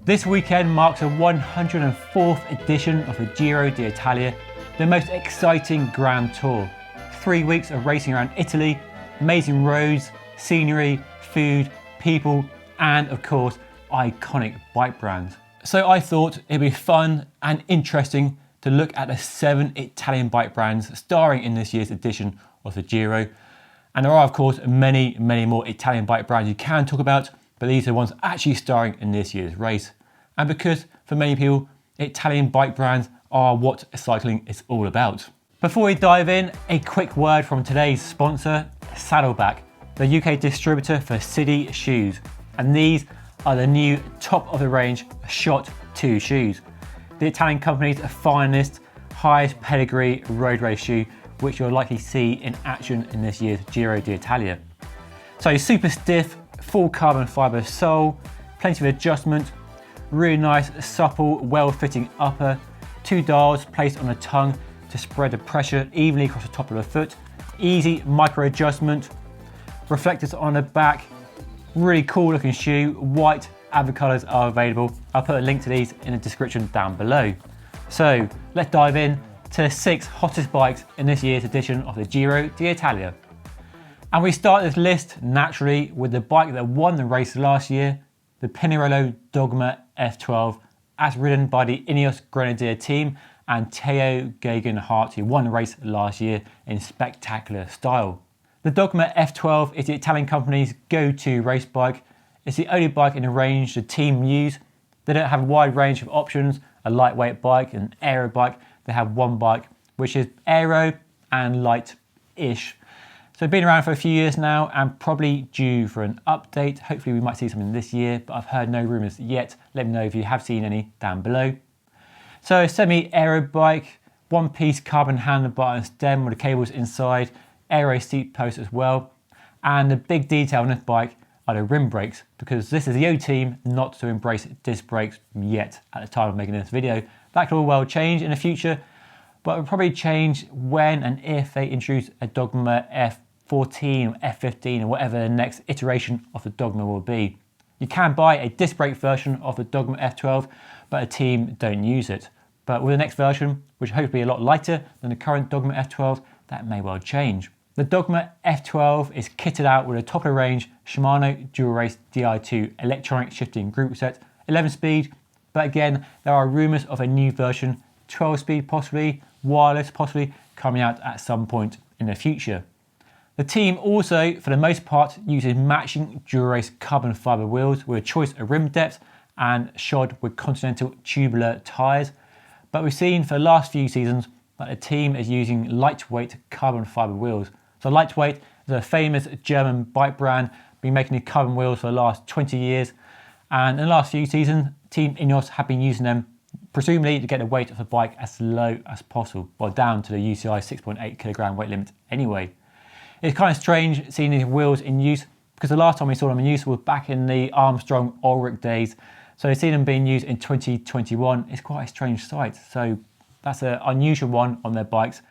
This weekend marks the 104th edition of the Giro d'Italia, the most exciting Grand Tour. 3 weeks of racing around Italy, amazing roads, scenery, food, people, and of course, iconic bike brands. So I thought it'd be fun and interesting to look at the 7 Italian bike brands starring in this year's edition of the Giro. And there are of course many more Italian bike brands you can talk about, but these are the ones actually starring in this year's race. And because for many people, Italian bike brands are what cycling is all about. Before we dive in, a quick word from today's sponsor, Saddleback, the UK distributor for SIDI shoes. And these are the new top of the range Shot 2 shoes. The Italian company's finest, highest pedigree road race shoe, which you'll likely see in action in this year's Giro d'Italia. So super stiff, full carbon fibre sole, plenty of adjustment, really nice, supple, well-fitting upper, 2 dials placed on the tongue to spread the pressure evenly across the top of the foot, easy micro adjustment, reflectors on the back, really cool looking shoe, white advert colours are available. I'll put a link to these in the description down below. So let's dive in to the 6 hottest bikes in this year's edition of the Giro d'Italia. And we start this list naturally with the bike that won the race last year, the Pinarello Dogma F12, as ridden by the Ineos Grenadier team and Tao Geoghegan Hart, who won the race last year in spectacular style. The Dogma F12 is the Italian company's go-to race bike. It's the only bike in the range the team use. They don't have a wide range of options, a lightweight bike, an aero bike. They have one bike, which is aero and light-ish. So been around for a few years now and probably due for an update. Hopefully we might see something this year, but I've heard no rumours yet. Let me know if you have seen any down below. So a semi-aero bike, one-piece carbon handlebar and stem with the cables inside, aero seat post as well. And the big detail on this bike are the rim brakes, because this is the O team not to embrace disc brakes yet at the time of making this video. That could all well change in the future, but it will probably change when and if they introduce a Dogma F14 or F15 or whatever the next iteration of the Dogma will be. You can buy a disc brake version of the Dogma F12, but a team don't use it. But with the next version, which hopefully a lot lighter than the current Dogma F12, that may well change. The Dogma F12 is kitted out with a top of the range Shimano Dual Race Di2 electronic shifting group set, 11 speed, but again, there are rumours of a new version, 12 speed possibly, wireless possibly, coming out at some point in the future. The team also, for the most part, uses matching Dual Race carbon fibre wheels with a choice of rim depth and shod with Continental tubular tyres. But we've seen for the last few seasons that the team is using lightweight carbon fibre wheels. So Lightweight is a famous German bike brand, been making the carbon wheels for the last 20 years. And in the last few seasons, Team Ineos have been using them, presumably to get the weight of the bike as low as possible, well down to the UCI 6.8 kilogram weight limit anyway. It's kind of strange seeing these wheels in use, because the last time we saw them in use was back in the Armstrong Ulrich days. So seeing them being used in 2021 is quite a strange sight. So that's an unusual one on their bikes.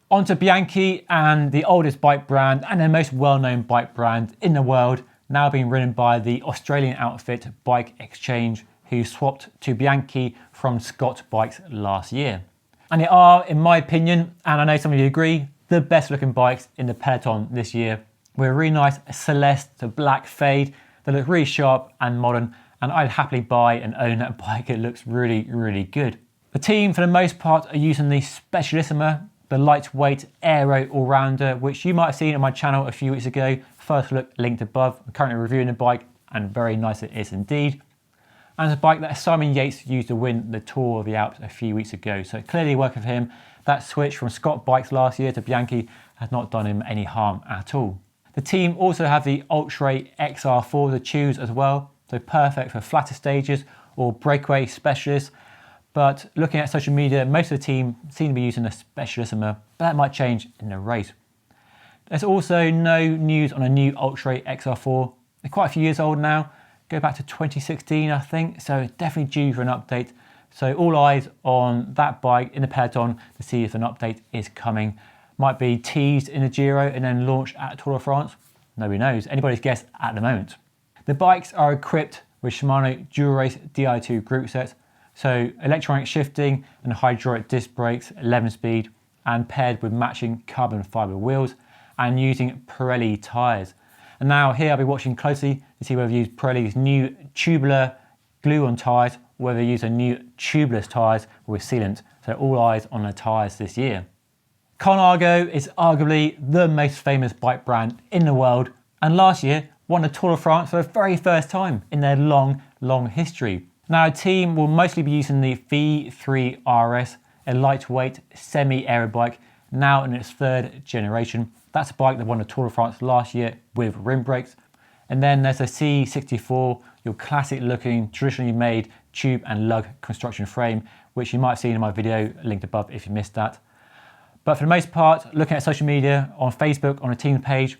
On to Bianchi, and the oldest bike brand and the most well-known bike brand in the world, now being ridden by the Australian outfit Bike Exchange, who swapped to Bianchi from Scott Bikes last year. And they are, in my opinion, and I know some of you agree, the best looking bikes in the peloton this year, with a really nice celeste to black fade that looks really sharp and modern, and I'd happily buy and own that bike. It looks really good. The team for the most part are using the Specialissima, the lightweight aero all-rounder, which you might have seen on my channel a few weeks ago. First look linked above. I'm currently reviewing the bike and very nice it is indeed. And it's a bike that Simon Yates used to win the Tour of the Alps a few weeks ago, so clearly working for him. That switch from Scott Bikes last year to Bianchi has not done him any harm at all. The team also have the Ultra XR4 to choose as well, so perfect for flatter stages or breakaway specialists. But looking at social media, most of the team seem to be using the Specialissima, but that might change in the race. There's also no news on a new Ultra XR4. They're quite a few years old now, go back to 2016 I think, so definitely due for an update. So all eyes on that bike in the peloton to see if an update is coming. Might be teased in the Giro and then launched at Tour de France. Nobody knows, anybody's guess at the moment. The bikes are equipped with Shimano Dual Race Di2 group sets, so electronic shifting and hydraulic disc brakes, 11 speed, and paired with matching carbon fibre wheels and using Pirelli tyres. And now here I'll be watching closely to see whether they use Pirelli's new tubular glue-on tyres or whether they use a new tubeless tyres with sealant. So all eyes on the tyres this year. Colnago is arguably the most famous bike brand in the world, and last year won the Tour de France for the very first time in their long history. Now, the team will mostly be using the V3RS, a lightweight semi-aero bike, now in its third generation. That's a bike that won the Tour de France last year with rim brakes. And then there's a C64, your classic looking, traditionally made tube and lug construction frame, which you might have seen in my video linked above if you missed that. But for the most part, looking at social media, on Facebook, on the team page,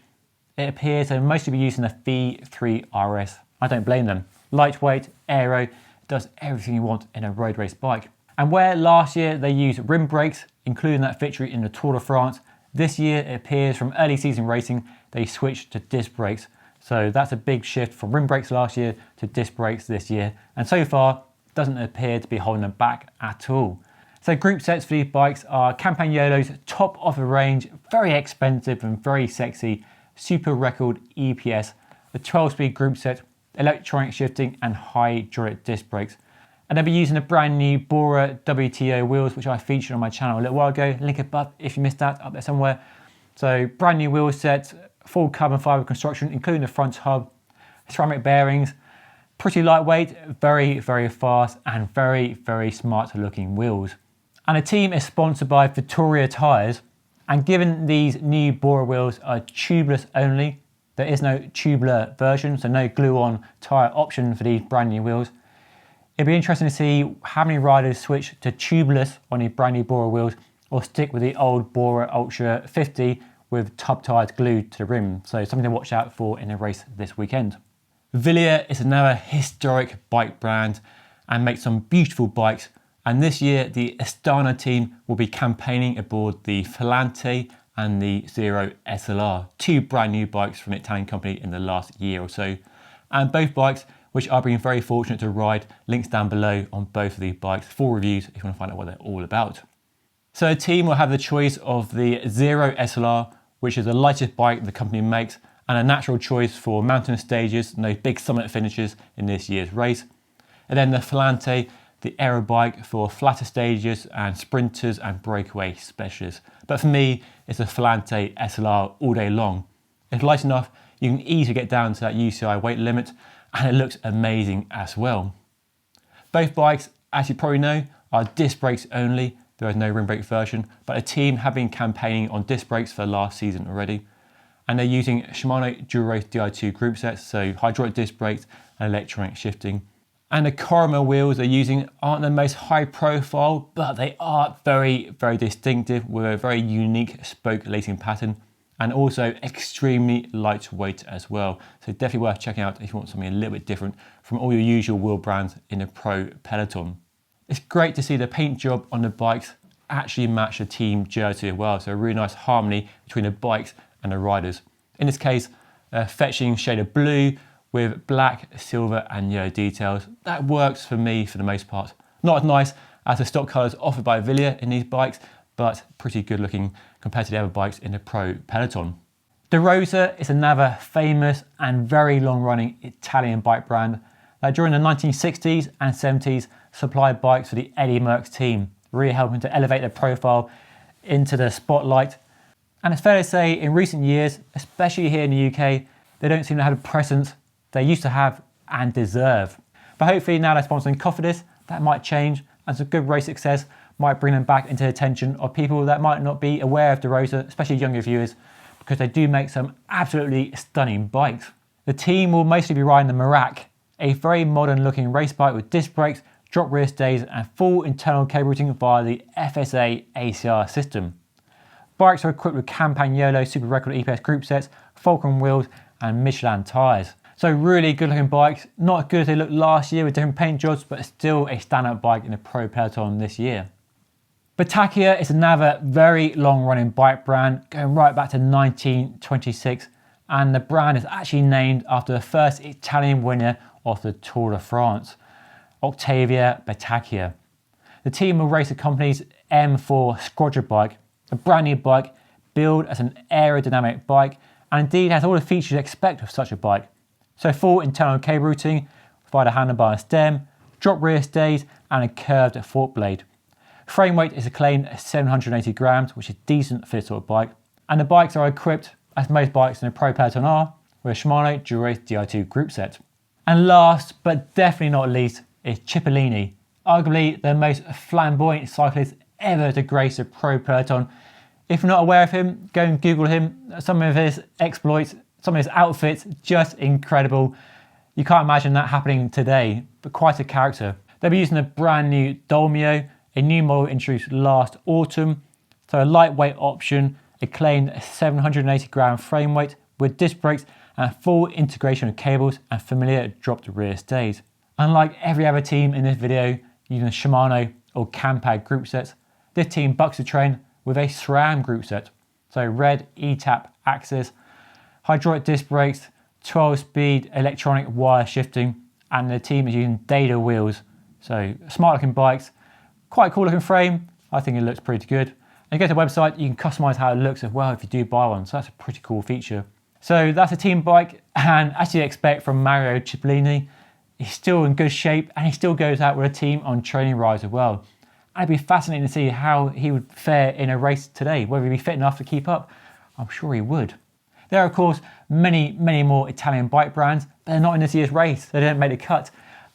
it appears they'll mostly be using the V3RS. I don't blame them. Lightweight, aero, does everything you want in a road race bike. And where last year they used rim brakes, including that victory in the Tour de France, this year it appears from early season racing they switched to disc brakes. So that's a big shift from rim brakes last year to disc brakes this year. And so far, doesn't appear to be holding them back at all. So group sets for these bikes are Campagnolo's top of the range, very expensive and very sexy Super Record EPS, a 12-speed group set, electronic shifting and hydraulic disc brakes. And they'll be using the brand new Bora WTO wheels, which I featured on my channel a little while ago. Link above if you missed that, up there somewhere. So brand new wheel sets, full carbon fibre construction, including the front hub, ceramic bearings, pretty lightweight, very fast and very smart looking wheels. And the team is sponsored by Vittoria tyres, and given these new Bora wheels are tubeless only, there is no tubular version, so no glue-on tyre option for these brand new wheels. It'd be interesting to see how many riders switch to tubeless on these brand new Bora wheels or stick with the old Bora Ultra 50 with tub tyres glued to the rim. So something to watch out for in a race this weekend. Wilier is another historic bike brand and makes some beautiful bikes. And this year the Astana team will be campaigning aboard the Filante and the Zero SLR, two brand new bikes from the Italian company in the last year or so. And both bikes, which I've been very fortunate to ride, links down below on both of these bikes, full reviews if you want to find out what they're all about. So the team will have the choice of the Zero SLR, which is the lightest bike the company makes, and a natural choice for mountain stages and those big summit finishes in this year's race. And then the Filante, the aero bike for flatter stages and sprinters and breakaway specialists. But for me, it's a Filante SLR all day long. It's light enough, you can easily get down to that UCI weight limit, and it looks amazing as well. Both bikes, as you probably know, are disc brakes only. There is no rim brake version, but the team have been campaigning on disc brakes for last season already. And they're using Shimano Dual Race Di2 group sets, so hydraulic disc brakes and electronic shifting. And the caramel wheels they're using aren't the most high profile, but they are very distinctive with a very unique spoke lacing pattern, and also extremely lightweight as well. So definitely worth checking out if you want something a little bit different from all your usual wheel brands in the pro peloton. It's great to see the paint job on the bikes actually match the team jersey as well. So a really nice harmony between the bikes and the riders. In this case, a fetching shade of blue with black, silver and yellow details. That works for me for the most part. Not as nice as the stock colours offered by Wilier in these bikes, but pretty good looking compared to the other bikes in the pro peloton. The Rosa is another famous and very long running Italian bike brand that during the 1960s and 70s supplied bikes for the Eddy Merckx team, really helping to elevate their profile into the spotlight. And it's fair to say in recent years, especially here in the UK, they don't seem to have a presence they used to have and deserve. But hopefully now they're sponsoring Cofidis, that might change, and some good race success might bring them back into the attention of people that might not be aware of the Rosa, especially younger viewers, because they do make some absolutely stunning bikes. The team will mostly be riding the Merak, a very modern looking race bike with disc brakes, drop rear stays and full internal cable routing via the FSA ACR system. Bikes are equipped with Campagnolo Super Record EPS group sets, Falcon wheels and Michelin tyres. So really good looking bikes, not as good as they looked last year with different paint jobs, but still a standout bike in the pro peloton this year. Bottecchia is another very long running bike brand going right back to 1926, and the brand is actually named after the first Italian winner of the Tour de France, Octavia Bottecchia. The team will race the company's M4 Squadra bike, a brand new bike billed as an aerodynamic bike and indeed has all the features you expect of such a bike. So full internal cable routing, provide a handlebar and stem, drop rear stays and a curved fork blade. Frame weight is acclaimed at 780 grams, which is decent for this sort of bike. And the bikes are equipped, as most bikes in a pro peloton are, with a Shimano Dura-Race Di2 group set. And last, but definitely not least, is Cipollini, arguably the most flamboyant cyclist ever to grace a pro peloton. If you're not aware of him, go and Google him. Some of his exploits, some of his outfits, just incredible. You can't imagine that happening today, but quite a character. They'll be using a brand new Dolomia, a new model introduced last autumn. So a lightweight option, acclaimed 780 gram frame weight with disc brakes and full integration of cables and familiar dropped rear stays. Unlike every other team in this video using Shimano or Campag group sets, this team bucks the train with a SRAM group set. So red E-tap axis, hydraulic disc brakes, 12-speed electronic wire shifting, and the team is using data wheels. So smart looking bikes, quite a cool looking frame. I think it looks pretty good. And you go to the website, you can customize how it looks as well if you do buy one. So that's a pretty cool feature. So that's a team bike, and as you expect from Mario Cipollini, he's still in good shape and he still goes out with a team on training rides as well. And it'd be fascinating to see how he would fare in a race today, whether he'd be fit enough to keep up. I'm sure he would. There are of course many more Italian bike brands, but they're not in this year's race. They didn't make the cut.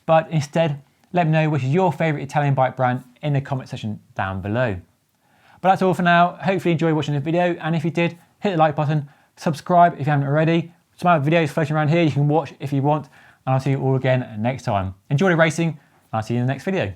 But instead, let me know which is your favourite Italian bike brand in the comment section down below. But that's all for now. Hopefully you enjoyed watching this video, and if you did, hit the like button, subscribe if you haven't already. Some other videos floating around here you can watch if you want, and I'll see you all again next time. Enjoy the racing, and I'll see you in the next video.